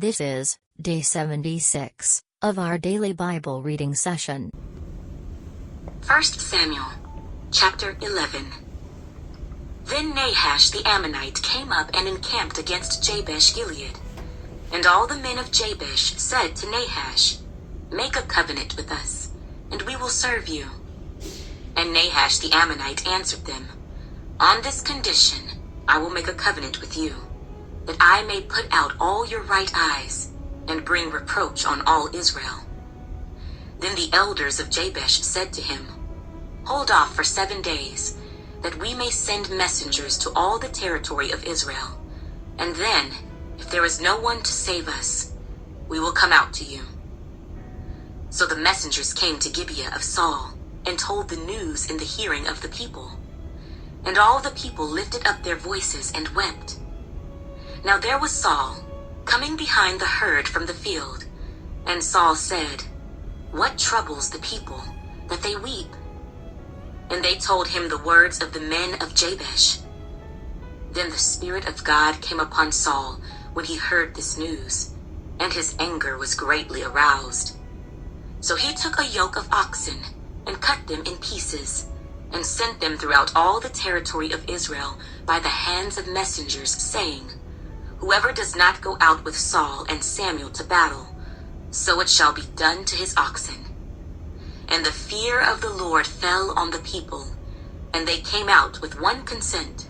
This is day 76 of our daily Bible reading session. 1 Samuel, chapter 11. Then Nahash the Ammonite came up and encamped against Jabesh Gilead. And all the men of Jabesh said to Nahash, "Make a covenant with us, and we will serve you." And Nahash the Ammonite answered them, "On this condition I will make a covenant with you, that I may put out all your right eyes, and bring reproach on all Israel." Then the elders of Jabesh said to him, "Hold off for 7 days, that we may send messengers to all the territory of Israel. And then, if there is no one to save us, we will come out to you." So the messengers came to Gibeah of Saul, and told the news in the hearing of the people. And all the people lifted up their voices and wept. Now there was Saul, coming behind the herd from the field. And Saul said, "What troubles the people, that they weep?" And they told him the words of the men of Jabesh. Then the Spirit of God came upon Saul when he heard this news, and his anger was greatly aroused. So he took a yoke of oxen, and cut them in pieces, and sent them throughout all the territory of Israel by the hands of messengers, saying, "Whoever does not go out with Saul and Samuel to battle, so it shall be done to his oxen." And the fear of the Lord fell on the people, and they came out with one consent.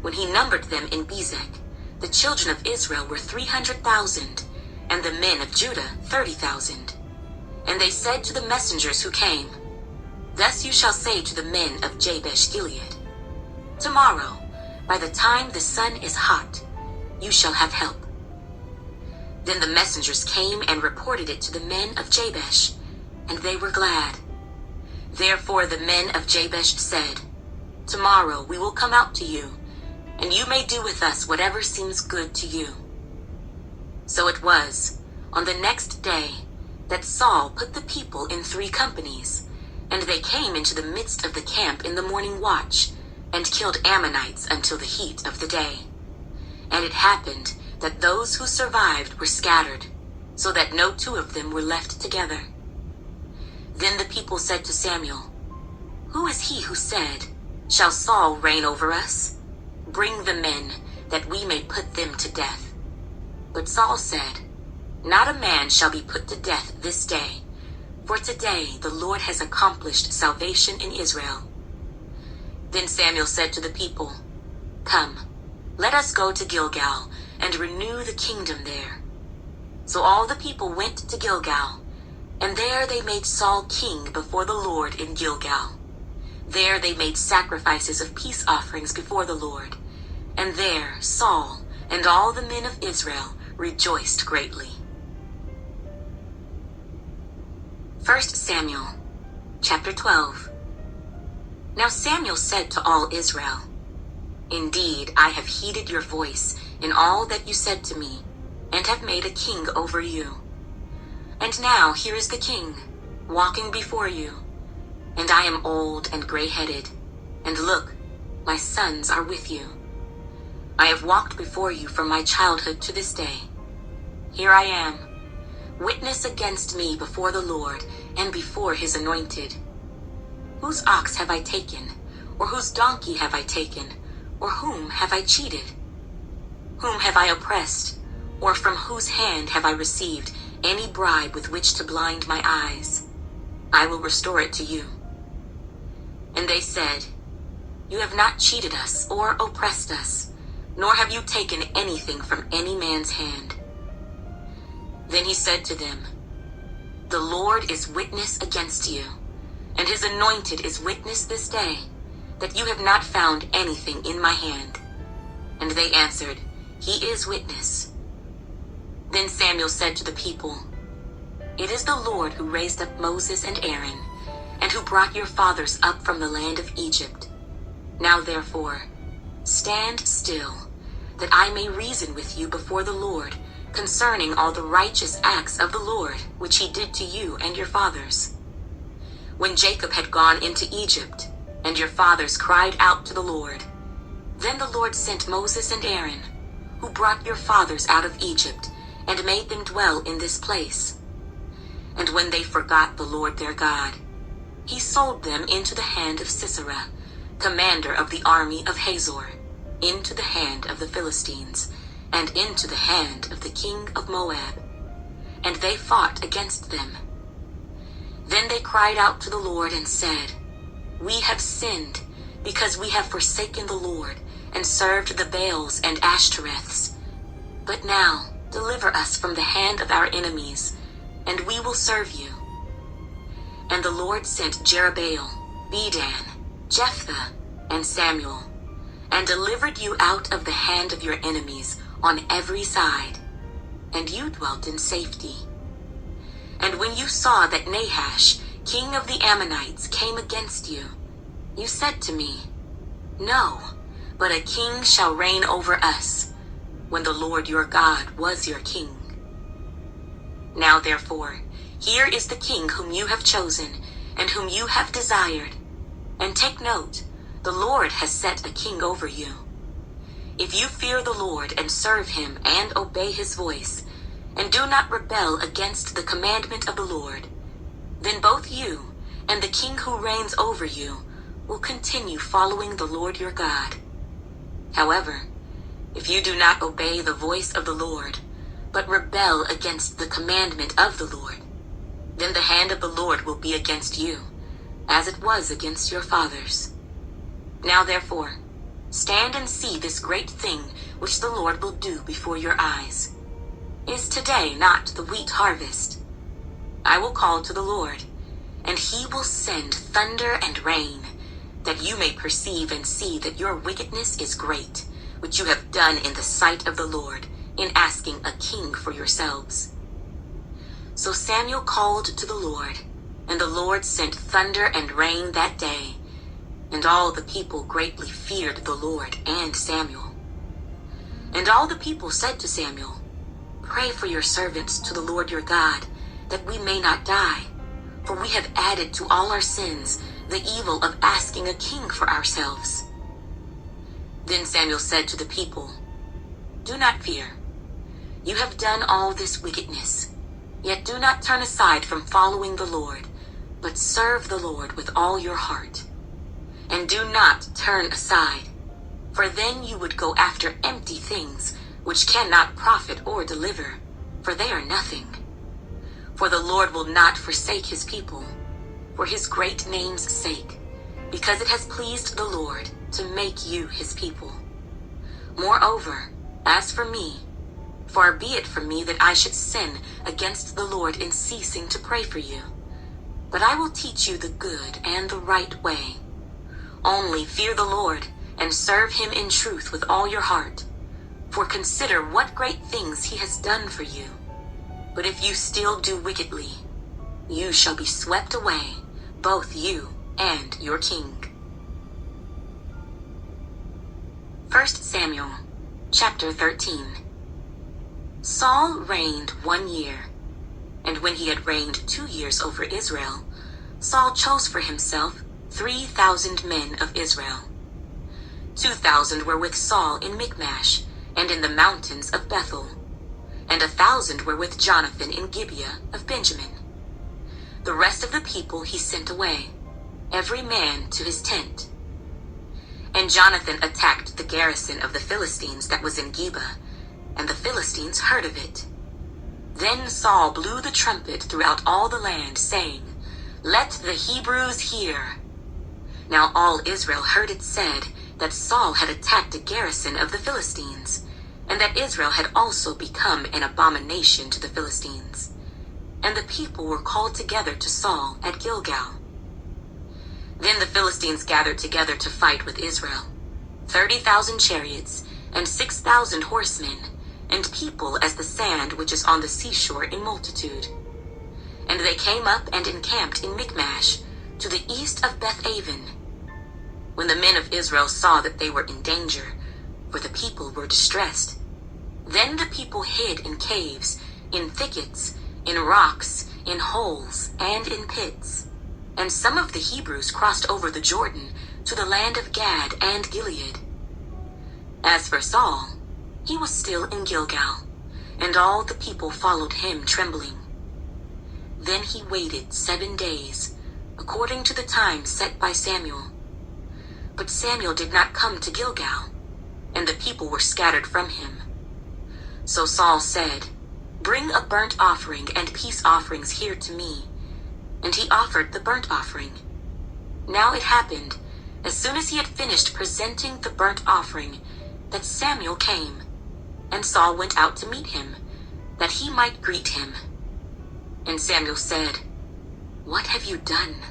When he numbered them in Bezek, the children of Israel were 300,000, and the men of Judah 30,000. And they said to the messengers who came, "Thus you shall say to the men of Jabesh Gilead, Tomorrow, by the time the sun is hot, you shall have help." Then the messengers came and reported it to the men of Jabesh, and they were glad. Therefore the men of Jabesh said, "Tomorrow we will come out to you, and you may do with us whatever seems good to you." So it was, on the next day, that Saul put the people in 3 companies, and they came into the midst of the camp in the morning watch, and killed Ammonites until the heat of the day. And it happened that those who survived were scattered, so that no 2 of them were left together. Then the people said to Samuel, "Who is he who said, 'Shall Saul reign over us?' Bring the men, that we may put them to death." But Saul said, "Not a man shall be put to death this day, for today the Lord has accomplished salvation in Israel." Then Samuel said to the people, "Come, let us go to Gilgal, and renew the kingdom there." So all the people went to Gilgal, and there they made Saul king before the Lord in Gilgal. There they made sacrifices of peace offerings before the Lord, and there Saul and all the men of Israel rejoiced greatly. 1 Samuel, chapter 12. Now Samuel said to all Israel, "Indeed, I have heeded your voice in all that you said to me, and have made a king over you. And now here is the king, walking before you, and I am old and gray-headed, and look, my sons are with you. I have walked before you from my childhood to this day. Here I am. Witness against me before the Lord and before his anointed. Whose ox have I taken, or whose donkey have I taken, or whom have I cheated? Whom have I oppressed, or from whose hand have I received any bribe with which to blind my eyes? I will restore it to you." And they said, "You have not cheated us or oppressed us, nor have you taken anything from any man's hand." Then he said to them, "The Lord is witness against you, and his anointed is witness this day, that you have not found anything in my hand." And they answered, "He is witness." Then Samuel said to the people, "It is the Lord who raised up Moses and Aaron, and who brought your fathers up from the land of Egypt. Now therefore, stand still, that I may reason with you before the Lord concerning all the righteous acts of the Lord, which he did to you and your fathers. When Jacob had gone into Egypt, and your fathers cried out to the Lord, then the Lord sent Moses and Aaron, who brought your fathers out of Egypt, and made them dwell in this place. And when they forgot the Lord their God, he sold them into the hand of Sisera, commander of the army of Hazor, into the hand of the Philistines, and into the hand of the king of Moab. And they fought against them. Then they cried out to the Lord and said, "We have sinned, because we have forsaken the Lord, and served the Baals and Ashtoreths. But now deliver us from the hand of our enemies, and we will serve you." And the Lord sent Jerubbaal, Bedan, Jephthah, and Samuel, and delivered you out of the hand of your enemies on every side, and you dwelt in safety. And when you saw that Nahash, king of the Ammonites, came against you, you said to me, "No, but a king shall reign over us," when the Lord your God was your king. Now therefore, here is the king whom you have chosen, and whom you have desired. And take note, the Lord has set a king over you. If you fear the Lord and serve him and obey his voice, and do not rebel against the commandment of the Lord, then both you and the king who reigns over you will continue following the Lord your God. However, if you do not obey the voice of the Lord, but rebel against the commandment of the Lord, then the hand of the Lord will be against you, as it was against your fathers. Now therefore, stand and see this great thing which the Lord will do before your eyes. Is today not the wheat harvest? I will call to the Lord, and he will send thunder and rain, that you may perceive and see that your wickedness is great, which you have done in the sight of the Lord, in asking a king for yourselves. So Samuel called to the Lord, and the Lord sent thunder and rain that day, and all the people greatly feared the Lord and Samuel. And all the people said to Samuel, "Pray for your servants to the Lord your God, that we may not die, for we have added to all our sins the evil of asking a king for ourselves." Then Samuel said to the people, "Do not fear. You have done all this wickedness, yet do not turn aside from following the Lord, but serve the Lord with all your heart. And do not turn aside, for then you would go after empty things, which cannot profit or deliver, for they are nothing. For the Lord will not forsake his people, for his great name's sake, because it has pleased the Lord to make you his people. Moreover, as for me, far be it from me that I should sin against the Lord in ceasing to pray for you. But I will teach you the good and the right way. Only fear the Lord, and serve him in truth with all your heart. For consider what great things he has done for you. But if you still do wickedly, you shall be swept away, both you and your king." 1 Samuel, chapter 13. Saul reigned 1 year, and when he had reigned 2 years over Israel, Saul chose for himself 3,000 men of Israel. 2,000 were with Saul in Michmash, and in the mountains of Bethel, and 1,000 were with Jonathan in Gibeah of Benjamin. The rest of the people he sent away, every man to his tent. And Jonathan attacked the garrison of the Philistines that was in Geba, and the Philistines heard of it. Then Saul blew the trumpet throughout all the land, saying, "Let the Hebrews hear." Now all Israel heard it said that Saul had attacked a garrison of the Philistines, and that Israel had also become an abomination to the Philistines. And the people were called together to Saul at Gilgal. Then the Philistines gathered together to fight with Israel, 30,000 chariots, and 6,000 horsemen, and people as the sand which is on the seashore in multitude. And they came up and encamped in Michmash, to the east of Beth-aven. When the men of Israel saw that they were in danger, for the people were distressed, then the people hid in caves, in thickets, in rocks, in holes, and in pits. And some of the Hebrews crossed over the Jordan to the land of Gad and Gilead. As for Saul, he was still in Gilgal, and all the people followed him trembling. Then he waited 7 days, according to the time set by Samuel. But Samuel did not come to Gilgal, and the people were scattered from him. So Saul said, "Bring a burnt offering and peace offerings here to me." And he offered the burnt offering. Now it happened, as soon as he had finished presenting the burnt offering, that Samuel came, and Saul went out to meet him, that he might greet him. And Samuel said, "What have you done?"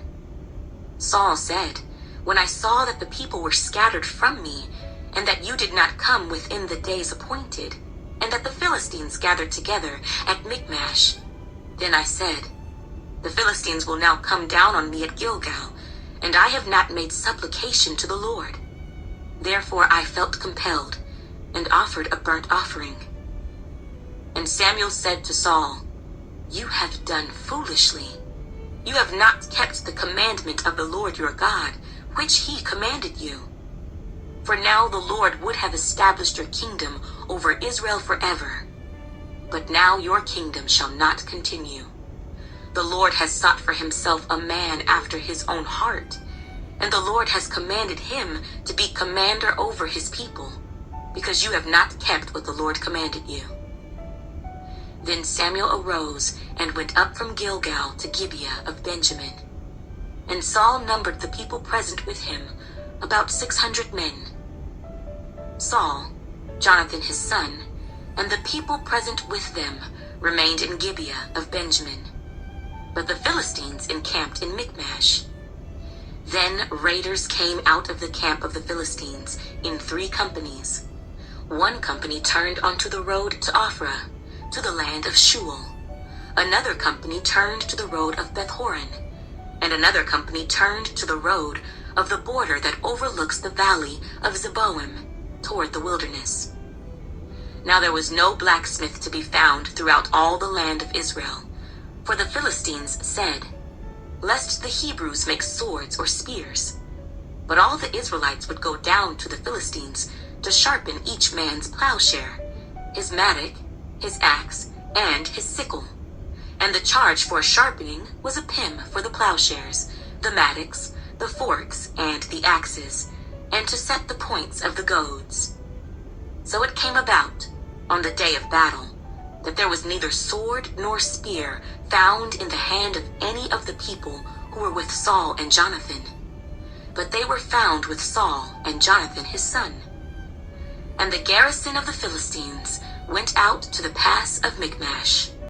Saul said, "When I saw that the people were scattered from me, and that you did not come within the days appointed, and that the Philistines gathered together at Michmash, then I said, 'The Philistines will now come down on me at Gilgal, and I have not made supplication to the Lord.' Therefore I felt compelled, and offered a burnt offering." And Samuel said to Saul, "You have done foolishly. You have not kept the commandment of the Lord your God, which he commanded you. For now the Lord would have established your kingdom over Israel forever. But now your kingdom shall not continue. The Lord has sought for himself a man after his own heart, and the Lord has commanded him to be commander over his people, because you have not kept what the Lord commanded you." Then Samuel arose and went up from Gilgal to Gibeah of Benjamin. And Saul numbered the people present with him, about 600 men. Saul, Jonathan his son, and the people present with them remained in Gibeah of Benjamin. But the Philistines encamped in Michmash. Then raiders came out of the camp of the Philistines in 3 companies. One company turned onto the road to Ophrah, to the land of Shual. Another company turned to the road of Beth-horon, and another company turned to the road of the border that overlooks the valley of Zeboim toward the wilderness. Now there was no blacksmith to be found throughout all the land of Israel, for the Philistines said, "Lest the Hebrews make swords or spears." But all the Israelites would go down to the Philistines to sharpen each man's plowshare, his mattock, his axe, and his sickle. And the charge for sharpening was a pim for the plowshares, the mattocks, the forks, and the axes, and to set the points of the goads. So it came about, on the day of battle, that there was neither sword nor spear found in the hand of any of the people who were with Saul and Jonathan, but they were found with Saul and Jonathan his son. And the garrison of the Philistines went out to the pass of Michmash.